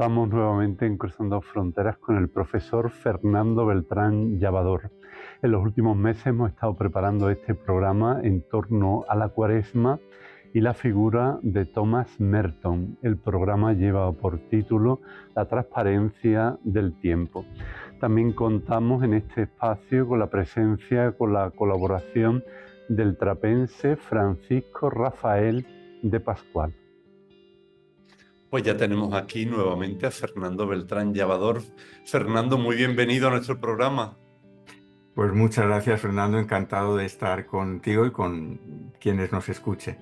estamos nuevamente en Cruzando Fronteras con el profesor Fernando Beltrán Llavador. En los últimos meses hemos estado preparando este programa en torno a la Cuaresma y la figura de Thomas Merton. El programa lleva por título La transparencia del tiempo. También contamos en este espacio con la presencia, con la colaboración del trapense Francisco Rafael de Pascual. Pues ya tenemos aquí nuevamente a Fernando Beltrán Llavador. Fernando, muy bienvenido a nuestro programa. Pues muchas gracias, Fernando. Encantado de estar contigo y con quienes nos escuchen.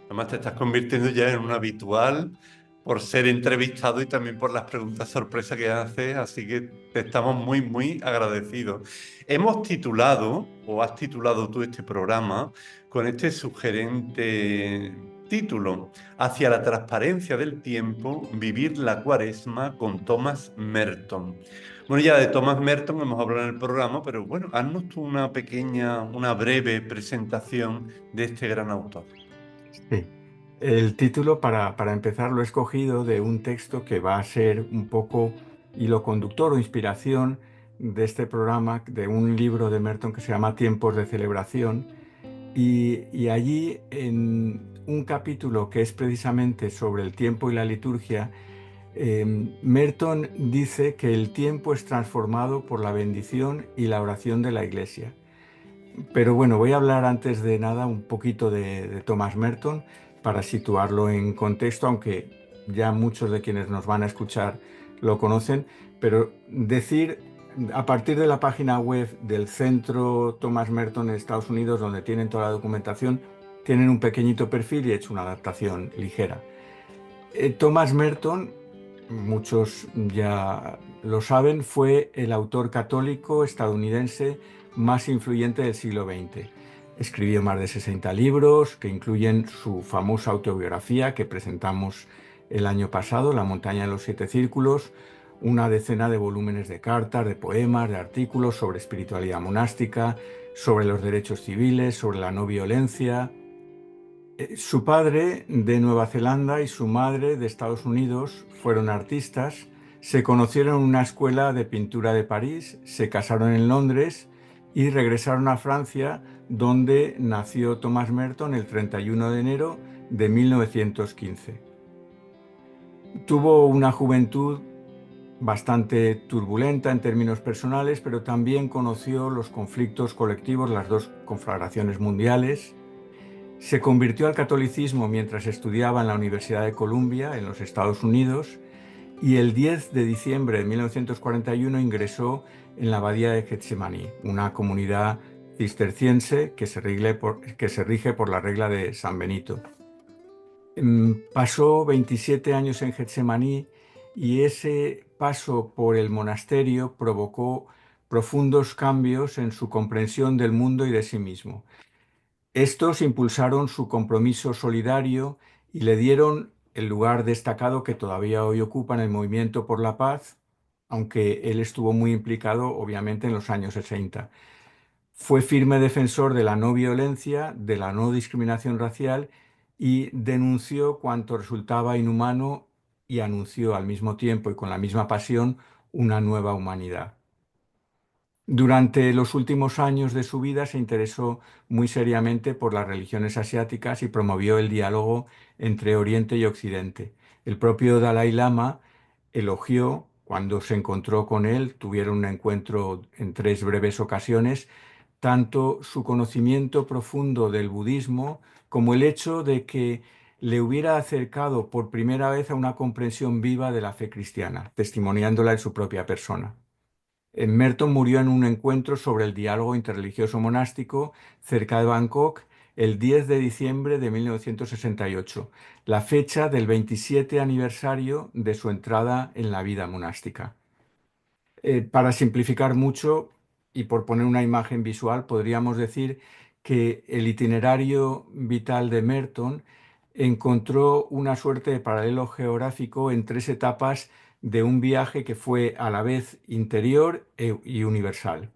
Además, te estás convirtiendo ya en un habitual por ser entrevistado y también por las preguntas sorpresa que haces, así que te estamos muy, muy agradecidos. Hemos titulado, o has titulado tú este programa, con este sugerente título, Hacia la transparencia del tiempo, vivir la Cuaresma con Thomas Merton. Bueno, ya de Thomas Merton hemos hablado en el programa, pero bueno, haznos tú una breve presentación de este gran autor. Sí. El título, para empezar, lo he escogido de un texto que va a ser un poco hilo conductor o inspiración de este programa, de un libro de Merton que se llama Tiempos de Celebración. Y allí, en un capítulo que es precisamente sobre el tiempo y la liturgia, Merton dice que el tiempo es transformado por la bendición y la oración de la Iglesia. Pero bueno, voy a hablar antes de nada un poquito de Thomas Merton para situarlo en contexto, aunque ya muchos de quienes nos van a escuchar lo conocen, pero decir a partir de la página web del Centro Thomas Merton en Estados Unidos, donde tienen toda la documentación, tienen un pequeñito perfil y he hecho una adaptación ligera. Thomas Merton, muchos ya lo saben, fue el autor católico estadounidense más influyente del siglo XX. Escribió más de 60 libros que incluyen su famosa autobiografía que presentamos el año pasado, La montaña de los siete círculos, una decena de volúmenes de cartas, de poemas, de artículos sobre espiritualidad monástica, sobre los derechos civiles, sobre la no violencia. Su padre de Nueva Zelanda y su madre de Estados Unidos fueron artistas, se conocieron en una escuela de pintura de París, se casaron en Londres y regresaron a Francia, donde nació Thomas Merton el 31 de enero de 1915. Tuvo una juventud bastante turbulenta en términos personales, pero también conoció los conflictos colectivos, las dos conflagraciones mundiales. Se convirtió al catolicismo mientras estudiaba en la Universidad de Columbia, en los Estados Unidos, y el 10 de diciembre de 1941 ingresó en la abadía de Getsemaní, una comunidad cisterciense que se rige por la regla de San Benito. Pasó 27 años en Getsemaní y ese paso por el monasterio provocó profundos cambios en su comprensión del mundo y de sí mismo. Estos impulsaron su compromiso solidario y le dieron el lugar destacado que todavía hoy ocupa en el movimiento por la paz, aunque él estuvo muy implicado obviamente en los años 60. Fue firme defensor de la no violencia, de la no discriminación racial y denunció cuanto resultaba inhumano y anunció al mismo tiempo y con la misma pasión una nueva humanidad. Durante los últimos años de su vida se interesó muy seriamente por las religiones asiáticas y promovió el diálogo entre Oriente y Occidente. El propio Dalai Lama elogió, cuando se encontró con él, tuvieron un encuentro en 3 breves ocasiones, tanto su conocimiento profundo del budismo como el hecho de que le hubiera acercado por primera vez a una comprensión viva de la fe cristiana, testimoniándola en su propia persona. Merton murió en un encuentro sobre el diálogo interreligioso monástico cerca de Bangkok el 10 de diciembre de 1968, la fecha del 27 aniversario de su entrada en la vida monástica. Para simplificar mucho y por poner una imagen visual, podríamos decir que el itinerario vital de Merton encontró una suerte de paralelo geográfico en 3 etapas de un viaje que fue a la vez interior y universal.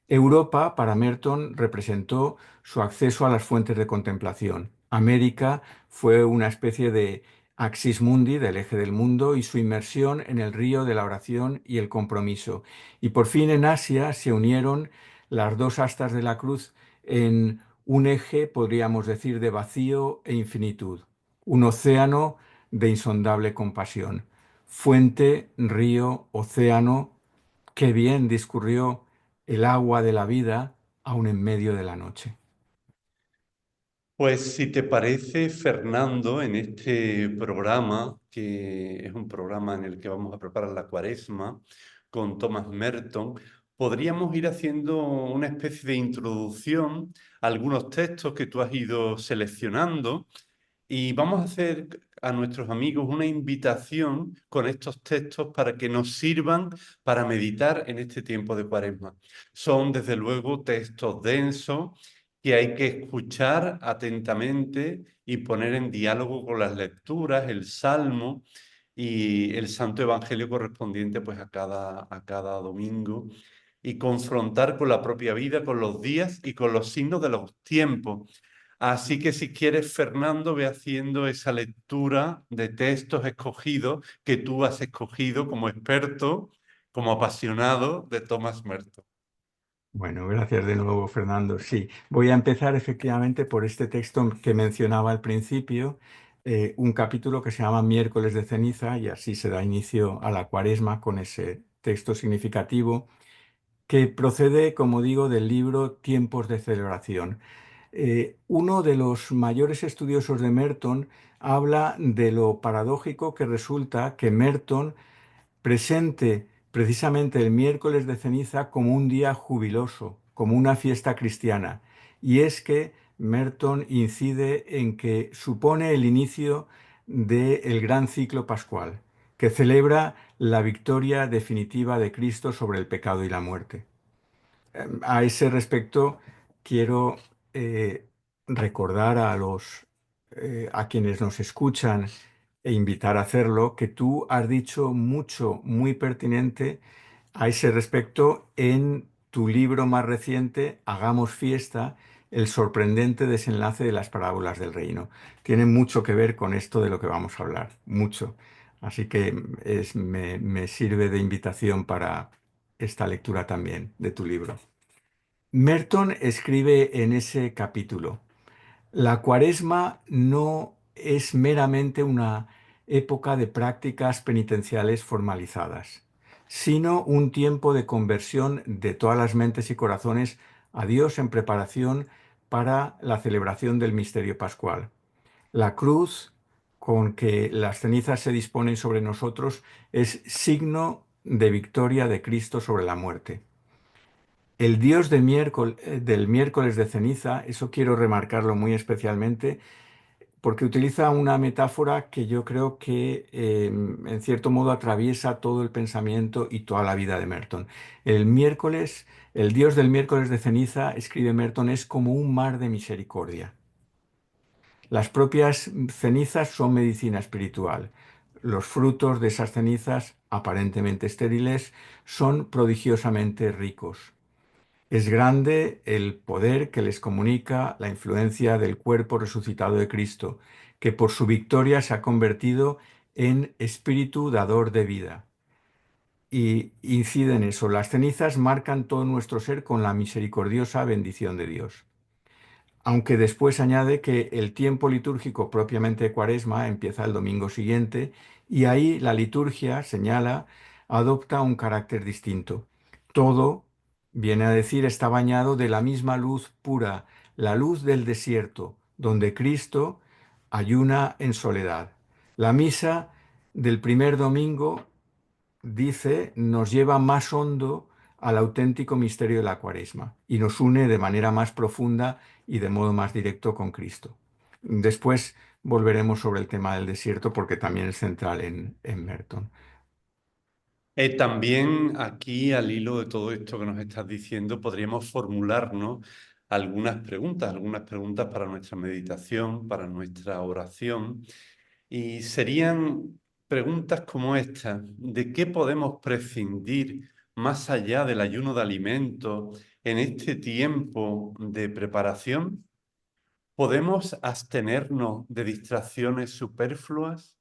Europa, para Merton, representó su acceso a las fuentes de contemplación. América fue una especie de Axis Mundi, del eje del mundo, y su inmersión en el río de la oración y el compromiso. Y por fin en Asia se unieron las dos astas de la cruz en un eje, podríamos decir, de vacío e infinitud, un océano de insondable compasión. Fuente, río, océano, qué bien discurrió el agua de la vida aún en medio de la noche. Pues si te parece, Fernando, en este programa, que es un programa en el que vamos a preparar la Cuaresma con Thomas Merton, podríamos ir haciendo una especie de introducción a algunos textos que tú has ido seleccionando y vamos a hacer a nuestros amigos una invitación con estos textos para que nos sirvan para meditar en este tiempo de Cuaresma. Son, desde luego, textos densos que hay que escuchar atentamente y poner en diálogo con las lecturas, el Salmo y el Santo Evangelio correspondiente pues, a cada domingo y confrontar con la propia vida, con los días y con los signos de los tiempos. Así que si quieres, Fernando, ve haciendo esa lectura de textos escogidos que tú has escogido como experto, como apasionado de Thomas Merton. Bueno, gracias de nuevo, Fernando. Sí, voy a empezar efectivamente por este texto que mencionaba al principio, un capítulo que se llama Miércoles de Ceniza, y así se da inicio a la Cuaresma con ese texto significativo que procede, como digo, del libro Tiempos de Celebración. Uno de los mayores estudiosos de Merton habla de lo paradójico que resulta que Merton presente precisamente el miércoles de ceniza como un día jubiloso, como una fiesta cristiana. Y es que Merton incide en que supone el inicio del gran ciclo pascual, que celebra la victoria definitiva de Cristo sobre el pecado y la muerte. A ese respecto, quiero eh, recordar a quienes nos escuchan e invitar a hacerlo, que tú has dicho mucho, muy pertinente a ese respecto en tu libro más reciente, Hagamos fiesta, el sorprendente desenlace de las parábolas del reino. Tiene mucho que ver con esto de lo que vamos a hablar, mucho. Así que me sirve de invitación para esta lectura también de tu libro. Merton escribe en ese capítulo: la Cuaresma no es meramente una época de prácticas penitenciales formalizadas, sino un tiempo de conversión de todas las mentes y corazones a Dios en preparación para la celebración del misterio pascual. La cruz con que las cenizas se disponen sobre nosotros es signo de victoria de Cristo sobre la muerte. El Dios del miércoles de ceniza, eso quiero remarcarlo muy especialmente, porque utiliza una metáfora que yo creo que en cierto modo atraviesa todo el pensamiento y toda la vida de Merton. El miércoles, el Dios del miércoles de ceniza, escribe Merton, es como un mar de misericordia. Las propias cenizas son medicina espiritual. Los frutos de esas cenizas, aparentemente estériles, son prodigiosamente ricos. Es grande el poder que les comunica la influencia del cuerpo resucitado de Cristo, que por su victoria se ha convertido en espíritu dador de vida. Y incide en eso. Las cenizas marcan todo nuestro ser con la misericordiosa bendición de Dios. Aunque después añade que el tiempo litúrgico propiamente de Cuaresma empieza el domingo siguiente y ahí la liturgia, señala, adopta un carácter distinto. Todo, viene a decir, está bañado de la misma luz pura, la luz del desierto, donde Cristo ayuna en soledad. La misa del primer domingo, dice, nos lleva más hondo al auténtico misterio de la Cuaresma y nos une de manera más profunda y de modo más directo con Cristo. Después volveremos sobre el tema del desierto porque también es central en Merton. También aquí, al hilo de todo esto que nos estás diciendo, podríamos formularnos algunas preguntas para nuestra meditación, para nuestra oración, y serían preguntas como esta: ¿de qué podemos prescindir más allá del ayuno de alimentos en este tiempo de preparación? ¿Podemos abstenernos de distracciones superfluas?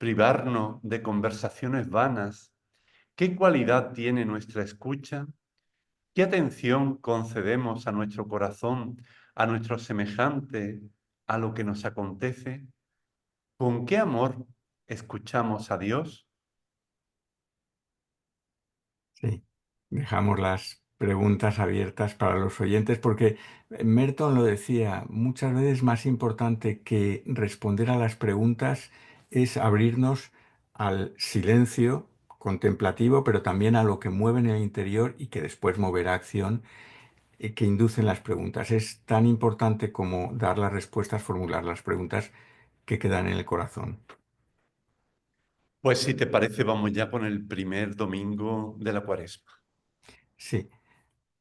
privarnos de conversaciones vanas? ¿Qué cualidad tiene nuestra escucha? ¿Qué atención concedemos a nuestro corazón, a nuestro semejante, a lo que nos acontece? ¿Con qué amor escuchamos a Dios? Sí, dejamos las preguntas abiertas para los oyentes porque Merton lo decía, muchas veces más importante que responder a las preguntas es abrirnos al silencio contemplativo, pero también a lo que mueve en el interior y que después moverá acción, que inducen las preguntas. Es tan importante como dar las respuestas, formular las preguntas que quedan en el corazón. Pues si te parece, vamos ya con el primer domingo de la Cuaresma. Sí.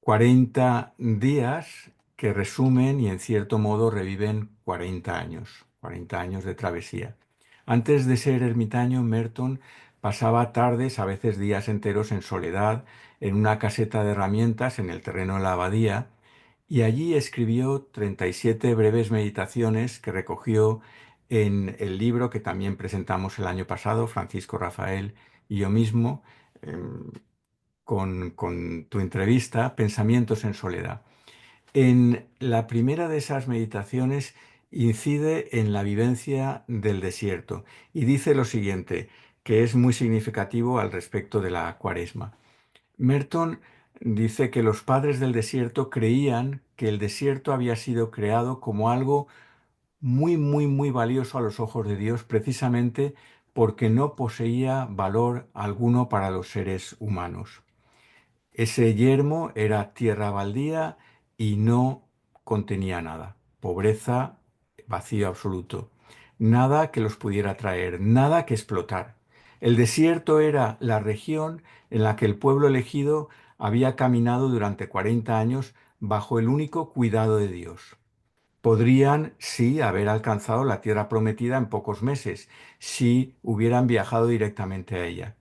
40 días que resumen y en cierto modo reviven 40 años de travesía. Antes de ser ermitaño, Merton pasaba tardes, a veces días enteros en soledad, en una caseta de herramientas en el terreno de la abadía, y allí escribió 37 breves meditaciones que recogió en el libro que también presentamos el año pasado, Francisco Rafael y yo mismo, em, con tu entrevista, Pensamientos en Soledad. En la primera de esas meditaciones incide en la vivencia del desierto y dice lo siguiente, que es muy significativo al respecto de la Cuaresma. Merton dice que los padres del desierto creían que el desierto había sido creado como algo muy, muy, muy valioso a los ojos de Dios, precisamente porque no poseía valor alguno para los seres humanos. Ese yermo era tierra baldía y no contenía nada. Pobreza, vacío absoluto. Nada que los pudiera traer, nada que explotar. El desierto era la región en la que el pueblo elegido había caminado durante 40 años bajo el único cuidado de Dios. Podrían, sí, haber alcanzado la tierra prometida en pocos meses, si hubieran viajado directamente a ella.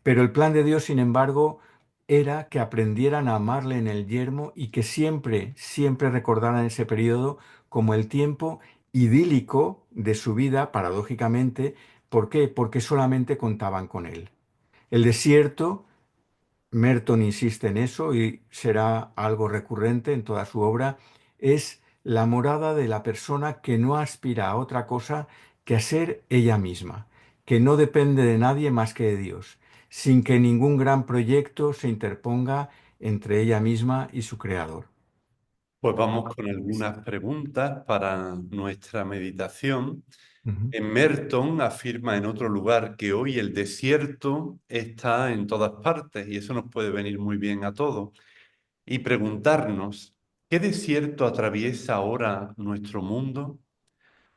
Pero el plan de Dios, sin embargo, era que aprendieran a amarle en el yermo y que siempre, siempre recordaran ese periodo como el tiempo idílico de su vida, paradójicamente. ¿Por qué? Porque solamente contaban con él. El desierto, Merton insiste en eso y será algo recurrente en toda su obra, es la morada de la persona que no aspira a otra cosa que a ser ella misma, que no depende de nadie más que de Dios, sin que ningún gran proyecto se interponga entre ella misma y su Creador. Pues vamos con algunas preguntas para nuestra meditación. Ujú. Merton afirma en otro lugar que hoy el desierto está en todas partes y eso nos puede venir muy bien a todos. Y preguntarnos, ¿qué desierto atraviesa ahora nuestro mundo?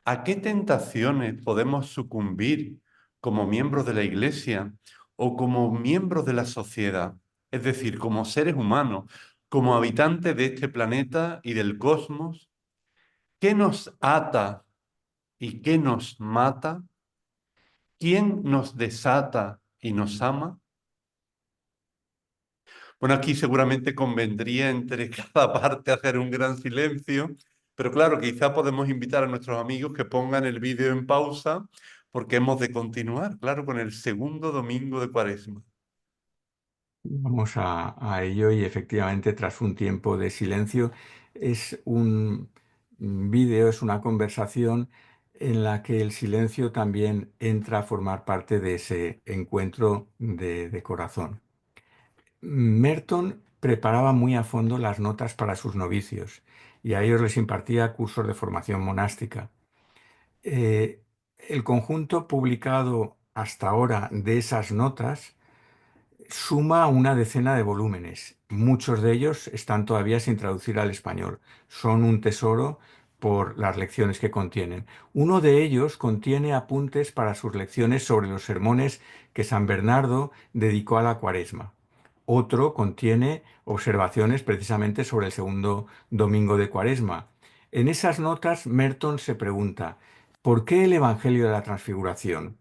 ¿A qué tentaciones podemos sucumbir como miembros de la Iglesia o como miembros de la sociedad? Es decir, como seres humanos, como habitantes de este planeta y del cosmos. ¿Qué nos ata y qué nos mata? ¿Quién nos desata y nos ama? Bueno, aquí seguramente convendría entre cada parte hacer un gran silencio, pero claro, quizá podemos invitar a nuestros amigos que pongan el vídeo en pausa porque hemos de continuar, claro, con el segundo domingo de Cuaresma. Vamos a ello y efectivamente tras un tiempo de silencio es un vídeo, es una conversación en la que el silencio también entra a formar parte de ese encuentro de corazón. Merton preparaba muy a fondo las notas para sus novicios y a ellos les impartía cursos de formación monástica. Eh, el conjunto publicado hasta ahora de esas notas suma una decena de volúmenes. Muchos de ellos están todavía sin traducir al español. Son un tesoro por las lecciones que contienen. Uno de ellos contiene apuntes para sus lecciones sobre los sermones que San Bernardo dedicó a la Cuaresma. Otro contiene observaciones precisamente sobre el segundo domingo de Cuaresma. En esas notas, Merton se pregunta, ¿por qué el Evangelio de la Transfiguración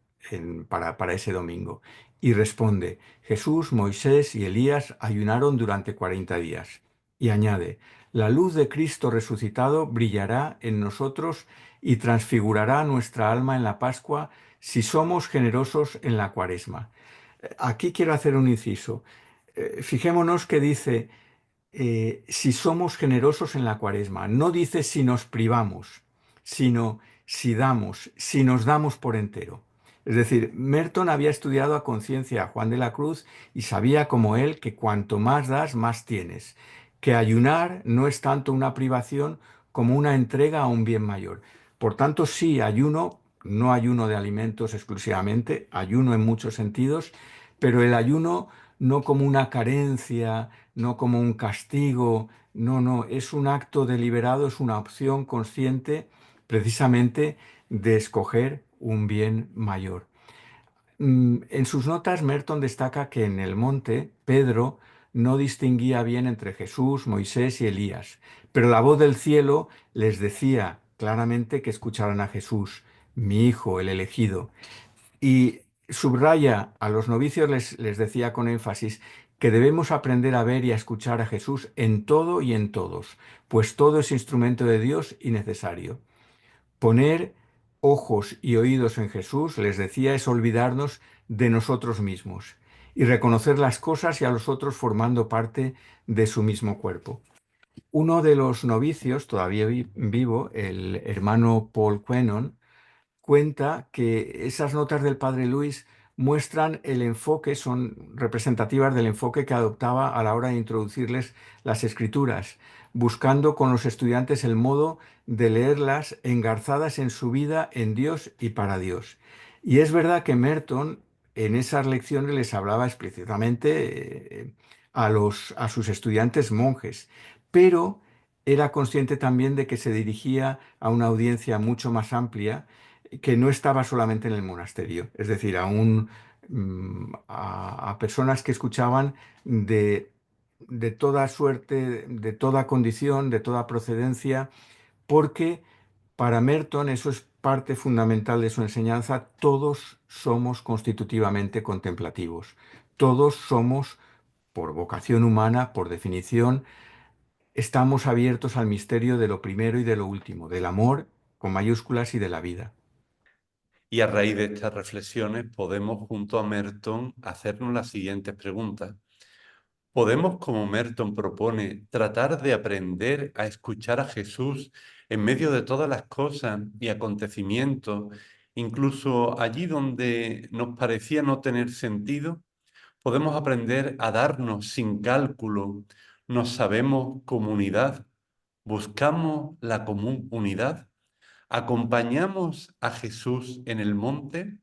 para ese domingo? Y responde, Jesús, Moisés y Elías ayunaron durante 40 días. Y añade, la luz de Cristo resucitado brillará en nosotros y transfigurará nuestra alma en la Pascua si somos generosos en la Cuaresma. Aquí quiero hacer un inciso. Fijémonos que dice si somos generosos en la Cuaresma. No dice si nos privamos, sino si damos, si nos damos por entero. Es decir, Merton había estudiado a conciencia a Juan de la Cruz y sabía como él que cuanto más das, más tienes. Que ayunar no es tanto una privación como una entrega a un bien mayor. Por tanto, sí, ayuno, no ayuno de alimentos exclusivamente, ayuno en muchos sentidos, pero el ayuno no como una carencia, no como un castigo, no, no, es un acto deliberado, es una opción consciente precisamente de escoger un bien mayor. En sus notas, Merton destaca que en el monte Pedro no distinguía bien entre Jesús, Moisés y Elías, pero la voz del cielo les decía claramente que escucharan a Jesús, mi hijo, el elegido. Y subraya a los novicios, les decía con énfasis, que debemos aprender a ver y a escuchar a Jesús en todo y en todos, pues todo es instrumento de Dios y necesario. Poner ojos y oídos en Jesús, les decía, es olvidarnos de nosotros mismos y reconocer las cosas y a los otros formando parte de su mismo cuerpo. Uno de los novicios, todavía vivo, el hermano Paul Quenon, cuenta que esas notas del padre Luis muestran el enfoque, son representativas del enfoque que adoptaba a la hora de introducirles las escrituras, buscando con los estudiantes el modo de leerlas engarzadas en su vida en Dios y para Dios. Y es verdad que Merton en esas lecciones les hablaba explícitamente a sus estudiantes monjes, pero era consciente también de que se dirigía a una audiencia mucho más amplia que no estaba solamente en el monasterio, es decir, a personas que escuchaban de toda suerte, de toda condición, de toda procedencia, porque para Merton, eso es parte fundamental de su enseñanza, todos somos constitutivamente contemplativos, todos somos, por vocación humana, por definición, estamos abiertos al misterio de lo primero y de lo último, del amor con mayúsculas y de la vida. Y a raíz de estas reflexiones podemos, junto a Merton, hacernos las siguientes preguntas. ¿Podemos, como Merton propone, tratar de aprender a escuchar a Jesús en medio de todas las cosas y acontecimientos, incluso allí donde nos parecía no tener sentido? ¿Podemos aprender a darnos sin cálculo? ¿Nos sabemos comunidad? ¿Buscamos la común unidad? ¿Acompañamos a Jesús en el monte?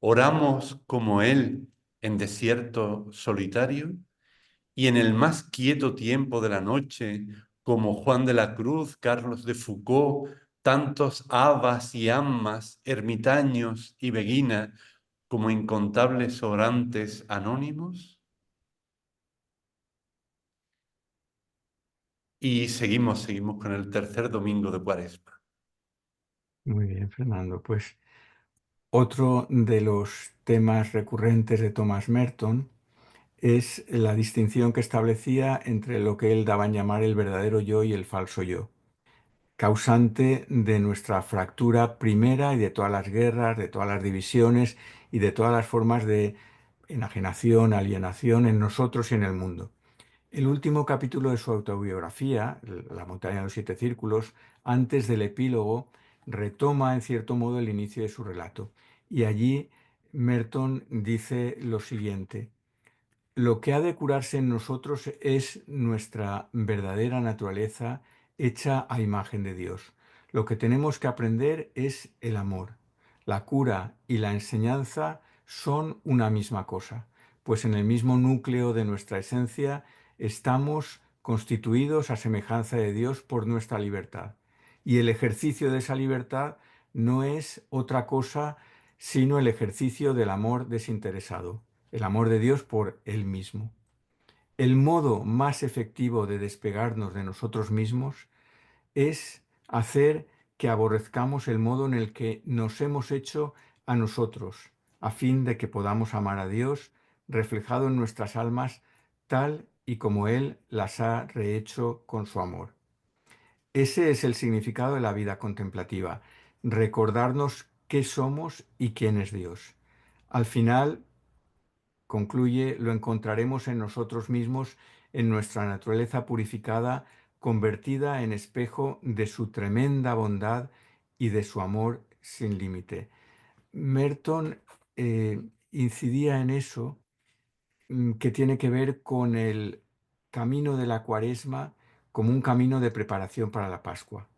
¿Oramos como Él en desierto solitario? Y en el más quieto tiempo de la noche, como Juan de la Cruz, Carlos de Foucault, tantos abas y amas, ermitaños y beguinas, como incontables orantes anónimos. Y seguimos con el tercer domingo de Cuaresma. Muy bien, Fernando. Pues otro de los temas recurrentes de Thomas Merton es la distinción que establecía entre lo que él daba en llamar el verdadero yo y el falso yo, causante de nuestra fractura primera y de todas las guerras, de todas las divisiones y de todas las formas de enajenación, alienación en nosotros y en el mundo. El último capítulo de su autobiografía, La montaña de los siete círculos, antes del epílogo, retoma en cierto modo el inicio de su relato. Y allí Merton dice lo siguiente: lo que ha de curarse en nosotros es nuestra verdadera naturaleza hecha a imagen de Dios. Lo que tenemos que aprender es el amor. La cura y la enseñanza son una misma cosa, pues en el mismo núcleo de nuestra esencia estamos constituidos a semejanza de Dios por nuestra libertad. Y el ejercicio de esa libertad no es otra cosa sino el ejercicio del amor desinteresado, el amor de Dios por Él mismo. El modo más efectivo de despegarnos de nosotros mismos es hacer que aborrezcamos el modo en el que nos hemos hecho a nosotros, a fin de que podamos amar a Dios reflejado en nuestras almas tal y como Él las ha rehecho con su amor. Ese es el significado de la vida contemplativa, recordarnos qué somos y quién es Dios. Al final, concluye, lo encontraremos en nosotros mismos, en nuestra naturaleza purificada, convertida en espejo de su tremenda bondad y de su amor sin límite. Merton incidía en eso, que tiene que ver con el camino de la Cuaresma como un camino de preparación para la Pascua.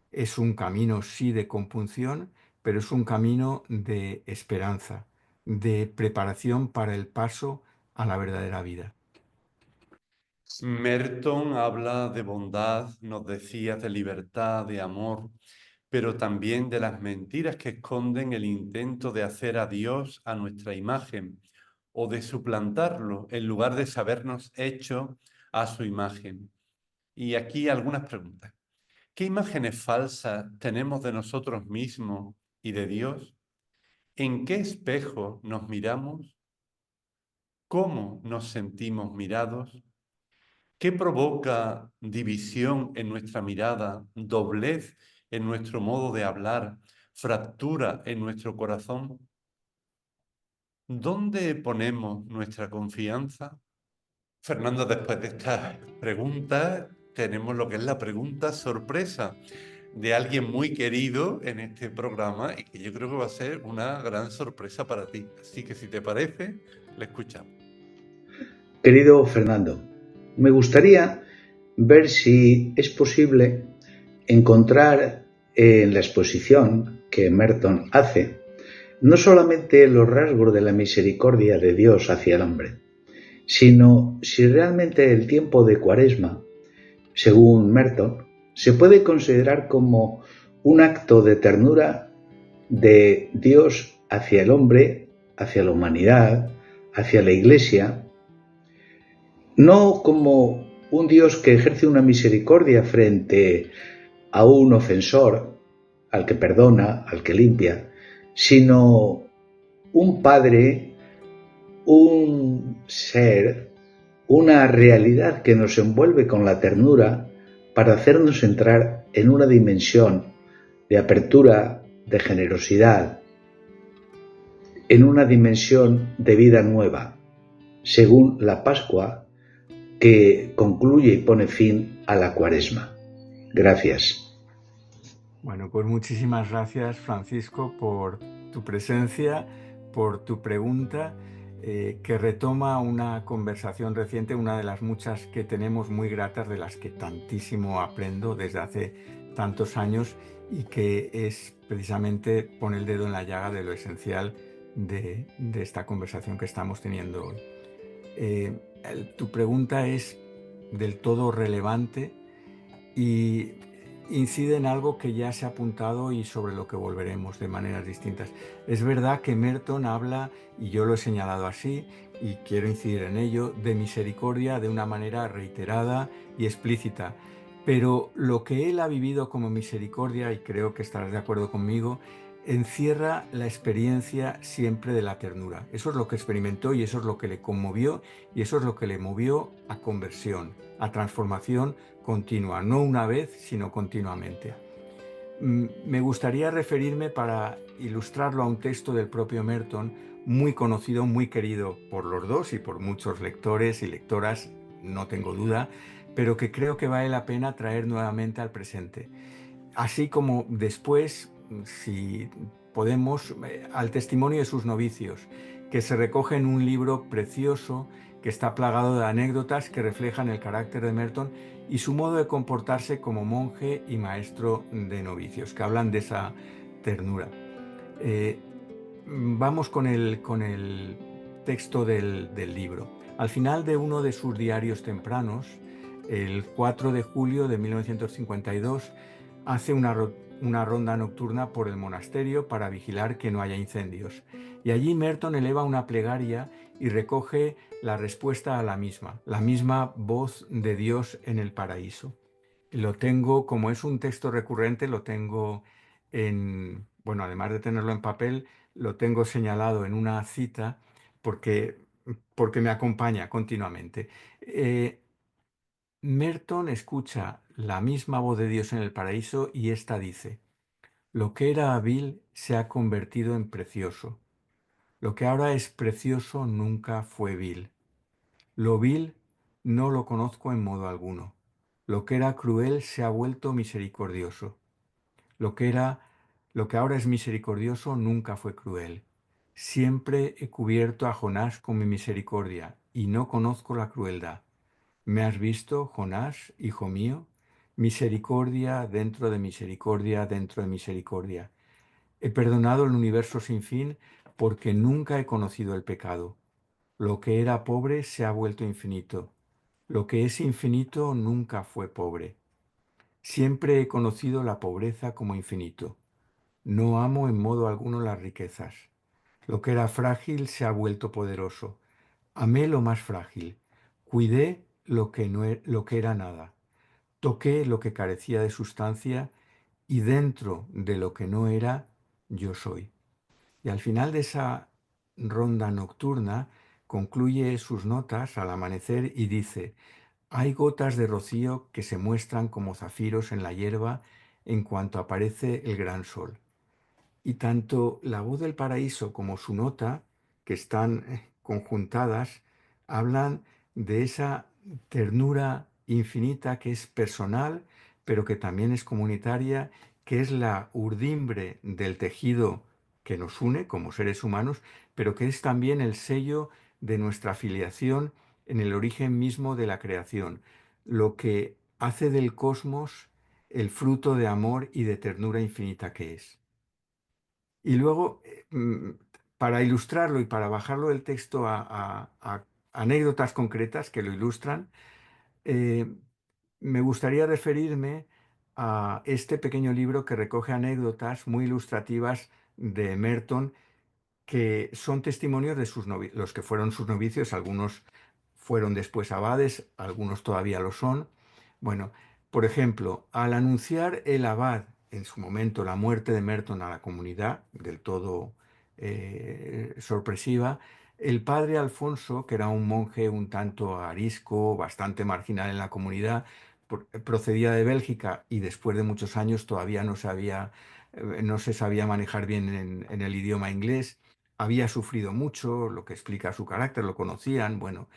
Es un camino, sí, de compunción, pero es un camino de esperanza, de preparación para el paso a la verdadera vida. Merton habla de bondad, nos decía, de libertad, de amor, pero también de las mentiras que esconden el intento de hacer a Dios a nuestra imagen o de suplantarlo en lugar de sabernos hecho a su imagen. Y aquí algunas preguntas. ¿Qué imágenes falsas tenemos de nosotros mismos y de Dios? ¿En qué espejo nos miramos? ¿Cómo nos sentimos mirados? ¿Qué provoca división en nuestra mirada, doblez en nuestro modo de hablar, fractura en nuestro corazón? ¿Dónde ponemos nuestra confianza? Fernando, después de estas preguntas, tenemos lo que es la pregunta sorpresa de alguien muy querido en este programa y que yo creo que va a ser una gran sorpresa para ti. Así que si te parece, le escuchamos. Querido Fernando, me gustaría ver si es posible encontrar en la exposición que Merton hace no solamente los rasgos de la misericordia de Dios hacia el hombre, sino si realmente el tiempo de Cuaresma, según Merton, se puede considerar como un acto de ternura de Dios hacia el hombre, hacia la humanidad, hacia la Iglesia, no como un Dios que ejerce una misericordia frente a un ofensor, al que perdona, al que limpia, sino un Padre, un ser, una realidad que nos envuelve con la ternura para hacernos entrar en una dimensión de apertura, de generosidad, en una dimensión de vida nueva, según la Pascua que concluye y pone fin a la Cuaresma. Gracias. Bueno, pues muchísimas gracias, Francisco, por tu presencia, por tu pregunta, que retoma una conversación reciente, una de las muchas que tenemos muy gratas, de las que tantísimo aprendo desde hace tantos años y que es precisamente pone el dedo en la llaga de lo esencial de esta conversación que estamos teniendo hoy. Tu pregunta es del todo relevante y incide en algo que ya se ha apuntado y sobre lo que volveremos de maneras distintas. Es verdad que Merton habla, y yo lo he señalado así, y quiero incidir en ello, de misericordia de una manera reiterada y explícita. Pero lo que él ha vivido como misericordia, y creo que estarás de acuerdo conmigo, encierra la experiencia siempre de la ternura. Eso es lo que experimentó y eso es lo que le conmovió y eso es lo que le movió a conversión, a transformación continua, no una vez, sino continuamente. Me gustaría referirme, para ilustrarlo, a un texto del propio Merton, muy conocido, muy querido por los dos y por muchos lectores y lectoras, no tengo duda, pero que creo que vale la pena traer nuevamente al presente. Así como después, si podemos, al testimonio de sus novicios, que se recoge en un libro precioso que está plagado de anécdotas que reflejan el carácter de Merton y su modo de comportarse como monje y maestro de novicios, que hablan de esa ternura. Vamos con el texto del libro. Al final de uno de sus diarios tempranos, el 4 de julio de 1952, hace una ronda nocturna por el monasterio para vigilar que no haya incendios. Y allí Merton eleva una plegaria y recoge la respuesta a la misma voz de Dios en el paraíso. Lo tengo, como es un texto recurrente, lo tengo bueno, además de tenerlo en papel, lo tengo señalado en una cita porque me acompaña continuamente. Merton escucha la misma voz de Dios en el paraíso y ésta dice: Lo que era vil se ha convertido en precioso. Lo que ahora es precioso nunca fue vil. Lo vil no lo conozco en modo alguno. Lo que era cruel se ha vuelto misericordioso. Lo que era, lo que ahora es misericordioso nunca fue cruel. Siempre he cubierto a Jonás con mi misericordia y no conozco la crueldad. ¿Me has visto, Jonás, hijo mío? Misericordia dentro de misericordia dentro de misericordia. He perdonado el universo sin fin porque nunca he conocido el pecado. Lo que era pobre se ha vuelto infinito. Lo que es infinito nunca fue pobre. Siempre he conocido la pobreza como infinito. No amo en modo alguno las riquezas. Lo que era frágil se ha vuelto poderoso. Amé lo más frágil. Cuidé lo que, lo que era nada. Toqué lo que carecía de sustancia y dentro de lo que no era, yo soy. Y al final de esa ronda nocturna concluye sus notas al amanecer y dice: hay gotas de rocío que se muestran como zafiros en la hierba en cuanto aparece el gran sol. Y tanto La voz del paraíso como su nota, que están conjuntadas, hablan de esa ternura infinita que es personal, pero que también es comunitaria, que es la urdimbre del tejido que nos une como seres humanos, pero que es también el sello de nuestra filiación en el origen mismo de la creación, lo que hace del cosmos el fruto de amor y de ternura infinita que es. Y luego, para ilustrarlo y para bajarlo del texto a anécdotas concretas que lo ilustran, eh, me gustaría referirme a este pequeño libro que recoge anécdotas muy ilustrativas de Merton, que son testimonios de los que fueron sus novicios. Algunos fueron después abades, algunos todavía lo son. Bueno, por ejemplo, al anunciar el abad en su momento la muerte de Merton a la comunidad, del todo sorpresiva, el padre Alfonso, que era un monje un tanto arisco, bastante marginal en la comunidad, procedía de Bélgica y después de muchos años todavía no se sabía manejar bien en el idioma inglés. Había sufrido mucho, lo que explica su carácter, lo conocían. Bueno,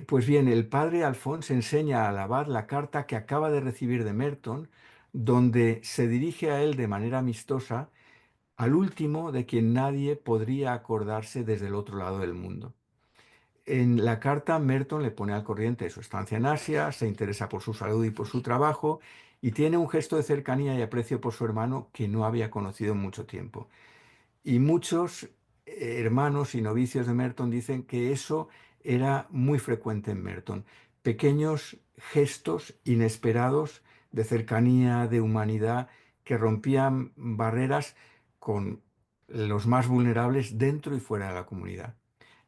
pues bien, el padre Alphonse enseña al abad la carta que acaba de recibir de Merton, donde se dirige a él de manera amistosa, al último de quien nadie podría acordarse desde el otro lado del mundo. En la carta, Merton le pone al corriente de su estancia en Asia, se interesa por su salud y por su trabajo, y tiene un gesto de cercanía y aprecio por su hermano que no había conocido en mucho tiempo. Y muchos hermanos y novicios de Merton dicen que eso era muy frecuente en Merton. Pequeños gestos inesperados de cercanía, de humanidad, que rompían barreras con los más vulnerables dentro y fuera de la comunidad.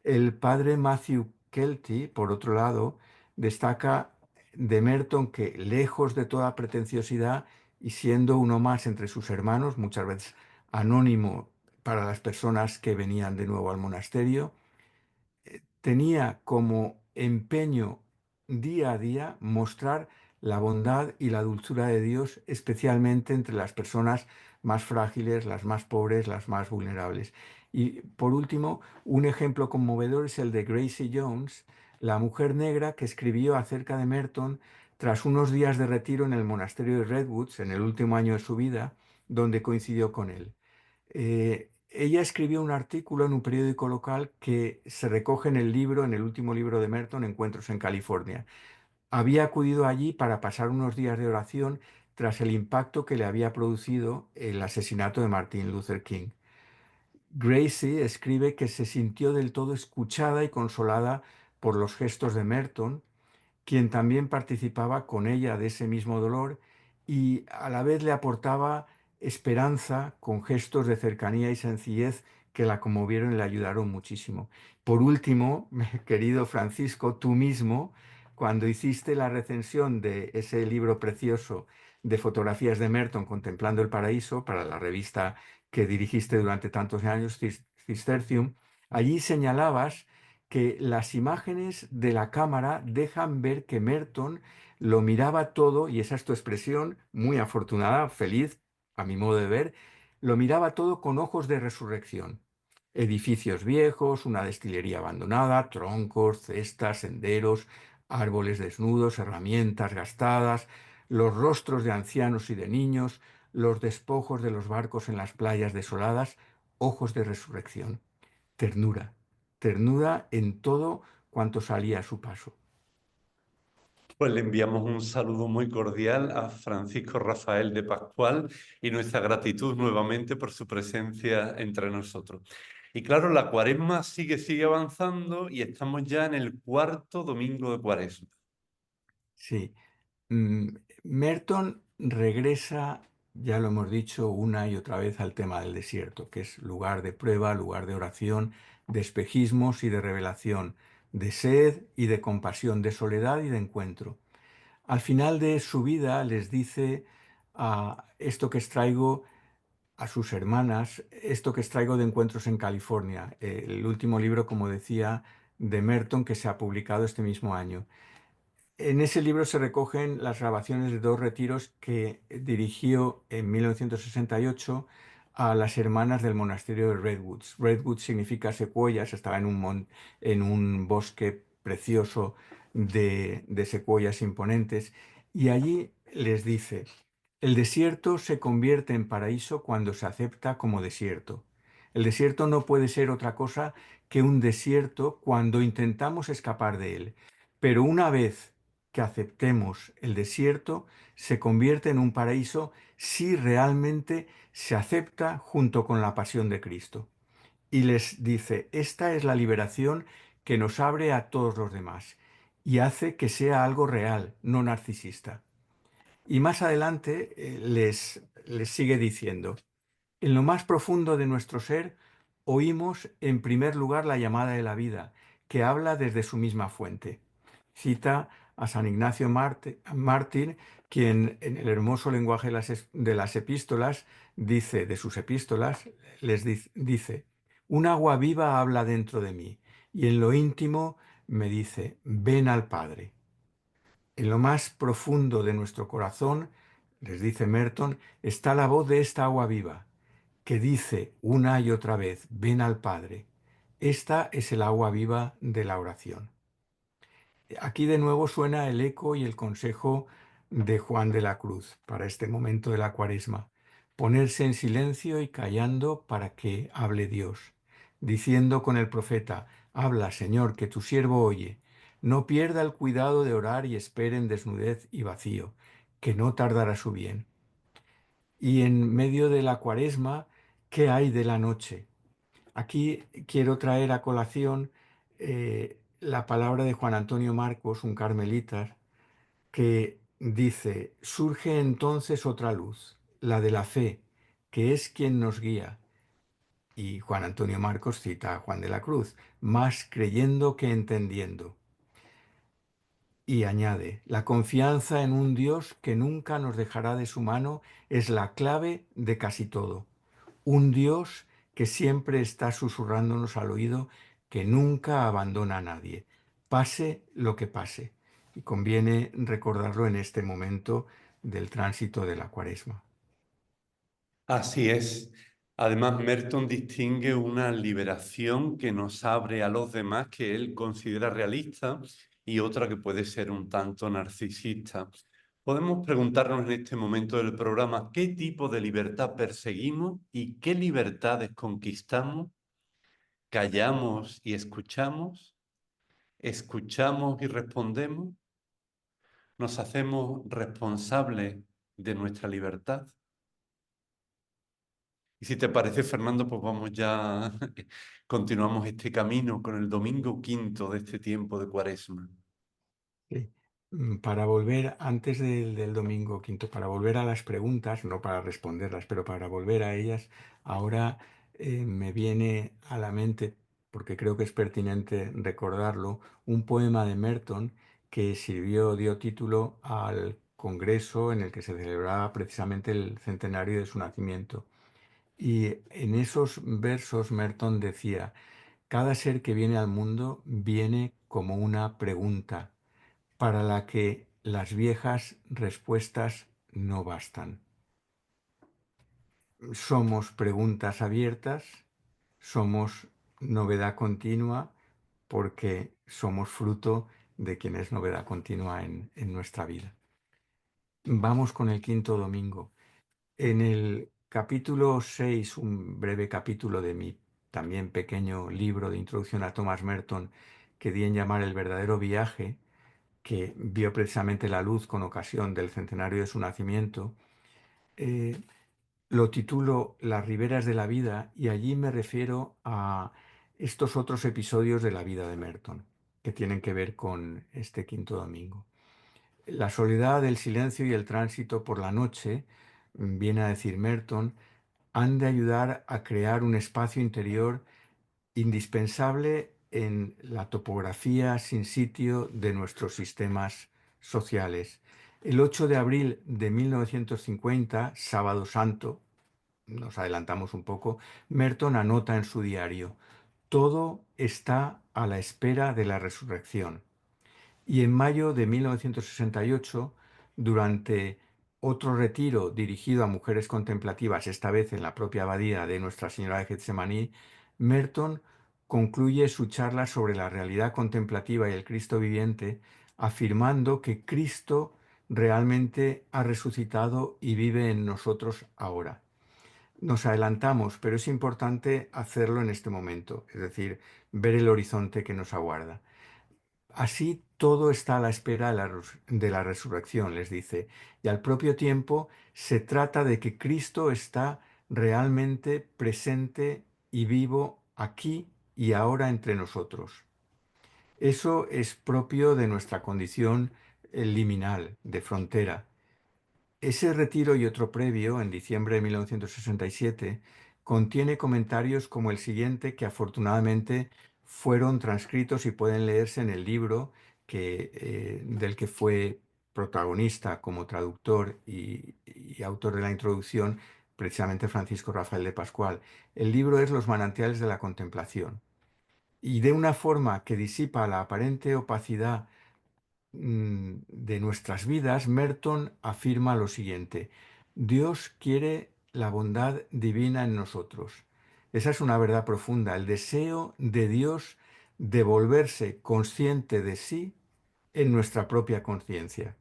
El padre Matthew Kelty, por otro lado, destaca de Merton que, lejos de toda pretenciosidad y siendo uno más entre sus hermanos, muchas veces anónimo para las personas que venían de nuevo al monasterio, tenía como empeño día a día mostrar la bondad y la dulzura de Dios, especialmente entre las personas más frágiles, las más pobres, las más vulnerables. Y por último, un ejemplo conmovedor es el de Gracie Jones, la mujer negra que escribió acerca de Merton tras unos días de retiro en el monasterio de Redwoods, en el último año de su vida, donde coincidió con él. Ella escribió un artículo en un periódico local que se recoge en el libro, en el último libro de Merton, Encuentros en California. Había acudido allí para pasar unos días de oración tras el impacto que le había producido el asesinato de Martin Luther King. Gracie escribe que se sintió del todo escuchada y consolada por los gestos de Merton, quien también participaba con ella de ese mismo dolor y a la vez le aportaba esperanza con gestos de cercanía y sencillez que la conmovieron y le ayudaron muchísimo. Por último, querido Francisco, tú mismo, cuando hiciste la recensión de ese libro precioso de fotografías de Merton, Contemplando el Paraíso, para la revista que dirigiste durante tantos años, Cistercium, allí señalabas que las imágenes de la cámara dejan ver que Merton lo miraba todo, y esa es tu expresión, muy afortunada, feliz, a mi modo de ver, lo miraba todo con ojos de resurrección. Edificios viejos, una destilería abandonada, troncos, cestas, senderos, árboles desnudos, herramientas gastadas, los rostros de ancianos y de niños, los despojos de los barcos en las playas desoladas, ojos de resurrección. Ternura, ternura en todo cuanto salía a su paso. Pues le enviamos un saludo muy cordial a Francisco Rafael de Pascual y nuestra gratitud nuevamente por su presencia entre nosotros. Y claro, la cuaresma sigue avanzando y estamos ya en el cuarto domingo de cuaresma. Sí. Merton regresa, ya lo hemos dicho una y otra vez, al tema del desierto, que es lugar de prueba, lugar de oración, de espejismos y de revelación, de sed y de compasión, de soledad y de encuentro. Al final de su vida les dice esto que extraigo a sus hermanas, esto que extraigo de Encuentros en California, el último libro, como decía, de Merton que se ha publicado este mismo año. En ese libro se recogen las grabaciones de dos retiros que dirigió en 1968 a las hermanas del monasterio de Redwoods. Redwoods significa secuoyas, estaba en un bosque precioso de secuoyas imponentes, y allí les dice: el desierto se convierte en paraíso cuando se acepta como desierto. El desierto no puede ser otra cosa que un desierto cuando intentamos escapar de él. Pero una vez que aceptemos el desierto, se convierte en un paraíso si realmente se acepta junto con la pasión de Cristo. Y les dice: esta es la liberación que nos abre a todos los demás y hace que sea algo real, no narcisista. Y más adelante les sigue diciendo: en lo más profundo de nuestro ser oímos en primer lugar la llamada de la vida, que habla desde su misma fuente. Cita a San Ignacio Mártir, quien en el hermoso lenguaje de las epístolas dice, de sus epístolas, dice: un agua viva habla dentro de mí, y en lo íntimo me dice: ven al Padre. En lo más profundo de nuestro corazón, les dice Merton, está la voz de esta agua viva, que dice una y otra vez: ven al Padre. Esta es el agua viva de la oración. Aquí de nuevo suena el eco y el consejo de Juan de la Cruz para este momento de la Cuaresma: ponerse en silencio y callando para que hable Dios, diciendo con el profeta: habla, Señor, que tu siervo oye. No pierda el cuidado de orar y espere en desnudez y vacío, que no tardará su bien. Y en medio de la Cuaresma, ¿qué hay de la noche? Aquí quiero traer a colación la palabra de Juan Antonio Marcos, un carmelita, que dice: surge entonces otra luz, la de la fe, que es quien nos guía. Y Juan Antonio Marcos cita a Juan de la Cruz: más creyendo que entendiendo. Y añade: la confianza en un Dios que nunca nos dejará de su mano es la clave de casi todo. Un Dios que siempre está susurrándonos al oído, que nunca abandona a nadie, pase lo que pase. Y conviene recordarlo en este momento del tránsito de la Cuaresma. Así es. Además, Merton distingue una liberación que nos abre a los demás, que él considera realista, y otra que puede ser un tanto narcisista. Podemos preguntarnos en este momento del programa qué tipo de libertad perseguimos y qué libertades conquistamos. ¿Callamos y escuchamos? ¿Escuchamos y respondemos? ¿Nos hacemos responsables de nuestra libertad? Y si te parece, Fernando, pues vamos ya, continuamos este camino con el domingo quinto de este tiempo de Cuaresma. Sí. Para volver, antes del domingo quinto, para volver a las preguntas, no para responderlas, pero para volver a ellas, ahora me viene a la mente, porque creo que es pertinente recordarlo, un poema de Merton que dio título al congreso en el que se celebraba precisamente el centenario de su nacimiento. Y en esos versos Merton decía: cada ser que viene al mundo viene como una pregunta para la que las viejas respuestas no bastan. somos preguntas abiertas, somos novedad continua, porque somos fruto de quien es novedad continua en nuestra vida. Vamos con el quinto domingo. En el capítulo 6, un breve capítulo de mi también pequeño libro de introducción a Thomas Merton, que di en llamar El verdadero viaje, que vio precisamente la luz con ocasión del centenario de su nacimiento, eh, lo titulo Las riberas de la vida, y allí me refiero a estos otros episodios de la vida de Merton que tienen que ver con este quinto domingo. La soledad, el silencio y el tránsito por la noche, viene a decir Merton, han de ayudar a crear un espacio interior indispensable en la topografía sin sitio de nuestros sistemas sociales. El 8 de abril de 1950, Sábado Santo, nos adelantamos un poco, Merton anota en su diario: todo está a la espera de la resurrección. Y en mayo de 1968, durante otro retiro dirigido a mujeres contemplativas, esta vez en la propia abadía de Nuestra Señora de Getsemaní, Merton concluye su charla sobre la realidad contemplativa y el Cristo viviente, afirmando que Cristo realmente ha resucitado y vive en nosotros ahora. Nos adelantamos, pero es importante hacerlo en este momento, es decir, ver el horizonte que nos aguarda. Así todo está a la espera de la resurrección, les dice, y al propio tiempo se trata de que Cristo está realmente presente y vivo aquí y ahora entre nosotros. Eso es propio de nuestra condición liminal, de frontera. Ese retiro y otro previo, en diciembre de 1967, contiene comentarios como el siguiente, que afortunadamente fueron transcritos y pueden leerse en el libro del que fue protagonista como traductor y autor de la introducción, precisamente Francisco Rafael de Pascual. El libro es Los manantiales de la contemplación. Y de una forma que disipa la aparente opacidad de nuestras vidas, Merton afirma lo siguiente: Dios quiere la bondad divina en nosotros. Esa es una verdad profunda, el deseo de Dios de volverse consciente de sí en nuestra propia conciencia.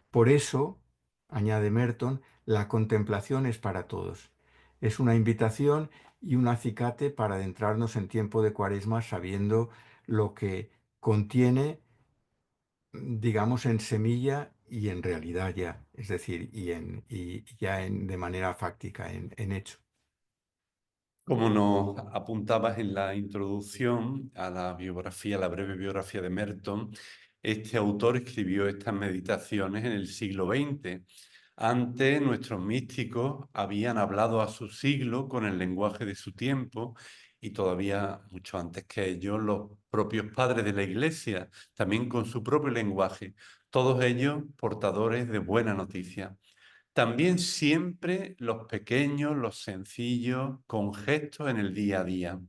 Por eso, añade Merton, la contemplación es para todos. Es una invitación y un acicate para adentrarnos en tiempo de Cuaresma sabiendo lo que contiene, digamos, en semilla y en realidad ya, es decir, y ya de manera fáctica, en hecho. Como nos apuntabas en la introducción a la biografía, la breve biografía de Merton, este autor escribió estas meditaciones en el siglo XX. Antes, nuestros místicos habían hablado a su siglo con el lenguaje de su tiempo, y todavía mucho antes que ellos, los propios padres de la Iglesia, también con su propio lenguaje, todos ellos portadores de buena noticia. También siempre los pequeños, los sencillos, con gestos en el día a día.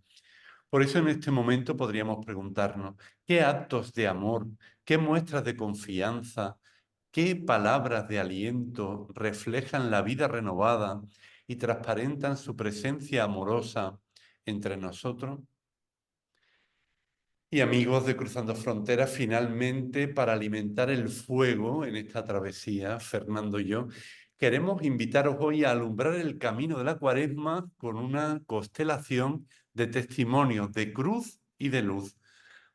Por eso en este momento podríamos preguntarnos, ¿qué actos de amor, qué muestras de confianza, qué palabras de aliento reflejan la vida renovada y transparentan su presencia amorosa entre nosotros? Y amigos de Cruzando Fronteras, finalmente, para alimentar el fuego en esta travesía, Fernando y yo, queremos invitaros hoy a alumbrar el camino de la Cuaresma con una constelación de testimonios de cruz y de luz,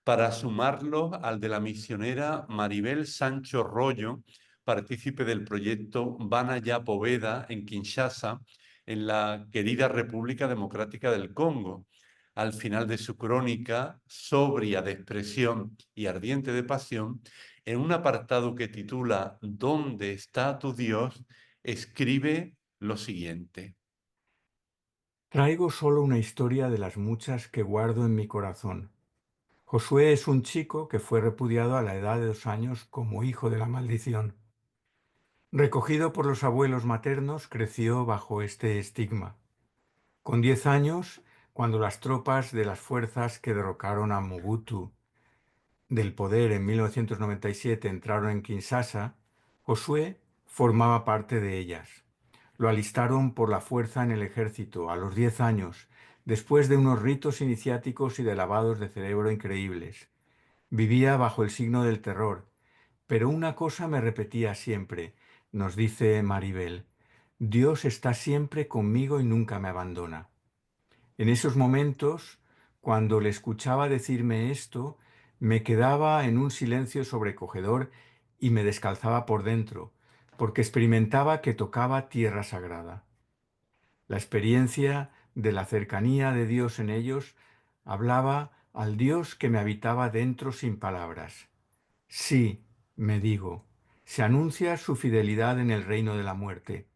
para sumarlos al de la misionera Maribel Sancho Rollo, partícipe del proyecto Banaya Poveda en Kinshasa, en la querida República Democrática del Congo. Al final de su crónica, sobria de expresión y ardiente de pasión, en un apartado que titula ¿Dónde está tu Dios?, escribe lo siguiente. Traigo solo una historia de las muchas que guardo en mi corazón. Josué es un chico que fue repudiado a la edad de 2 años como hijo de la maldición. Recogido por los abuelos maternos, creció bajo este estigma. Con 10 años, cuando las tropas de las fuerzas que derrocaron a Mobutu del poder en 1997 entraron en Kinshasa, Josué formaba parte de ellas. Lo alistaron por la fuerza en el ejército a los 10 años, después de unos ritos iniciáticos y de lavados de cerebro increíbles. Vivía bajo el signo del terror, pero una cosa me repetía siempre, nos dice Maribel: Dios está siempre conmigo y nunca me abandona. En esos momentos, cuando le escuchaba decirme esto, me quedaba en un silencio sobrecogedor y me descalzaba por dentro, porque experimentaba que tocaba tierra sagrada. La experiencia de la cercanía de Dios en ellos hablaba al Dios que me habitaba dentro sin palabras. Sí, me digo, se anuncia su fidelidad en el reino de la muerte.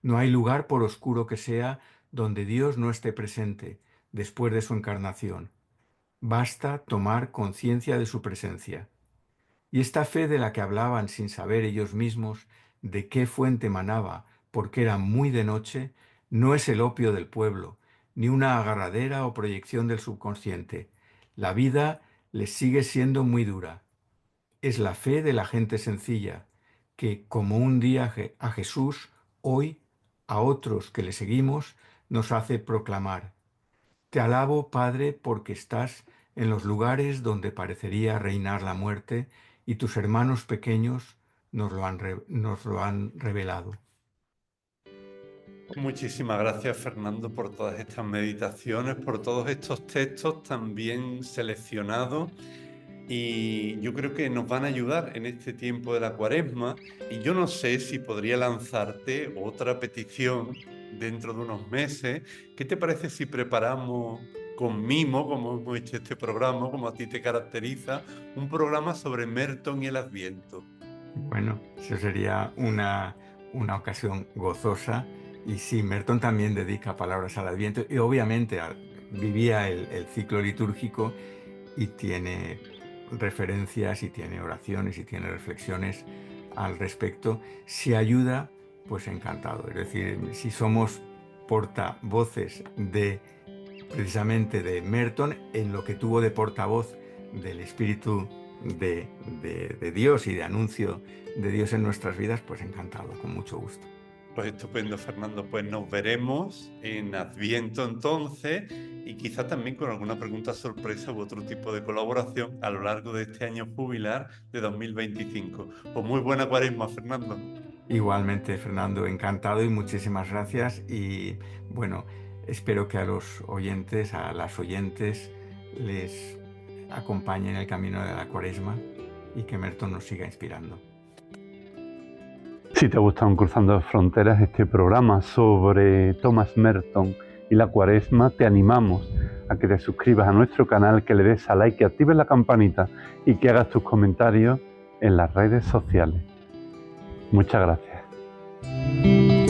No hay lugar, por oscuro que sea, donde Dios no esté presente después de su encarnación. Basta tomar conciencia de su presencia. Y esta fe de la que hablaban sin saber ellos mismos de qué fuente manaba, porque era muy de noche, no es el opio del pueblo, ni una agarradera o proyección del subconsciente. La vida les sigue siendo muy dura. Es la fe de la gente sencilla, que, como un día a Jesús, hoy, a otros que le seguimos, nos hace proclamar: Te alabo, Padre, porque estás en los lugares donde parecería reinar la muerte, y tus hermanos pequeños nos lo han revelado. Muchísimas gracias, Fernando, por todas estas meditaciones, por todos estos textos tan bien seleccionados. Y yo creo que nos van a ayudar en este tiempo de la Cuaresma. Y yo no sé si podría lanzarte otra petición dentro de unos meses. ¿Qué te parece si preparamos con mimo, como hemos hecho este programa, como a ti te caracteriza, un programa sobre Merton y el Adviento? Bueno, eso sería una ocasión gozosa. Y sí, Merton también dedica palabras al Adviento y obviamente vivía el ciclo litúrgico y tiene referencias y tiene oraciones y tiene reflexiones al respecto. Si ayuda, pues encantado. Es decir, si somos portavoces precisamente de Merton, en lo que tuvo de portavoz del Espíritu de Dios y de anuncio de Dios en nuestras vidas, pues encantado, con mucho gusto. Pues estupendo, Fernando. Pues nos veremos en Adviento entonces, y quizá también con alguna pregunta sorpresa u otro tipo de colaboración a lo largo de este año jubilar de 2025. Pues muy buena Cuaresma, Fernando. Igualmente, Fernando, encantado y muchísimas gracias. Y bueno, espero que a los oyentes, a las oyentes, les acompañe en el camino de la Cuaresma y que Merton nos siga inspirando. Si te ha gustado Cruzando Fronteras, este programa sobre Thomas Merton y la Cuaresma, te animamos a que te suscribas a nuestro canal, que le des a like, que actives la campanita y que hagas tus comentarios en las redes sociales. Muchas gracias.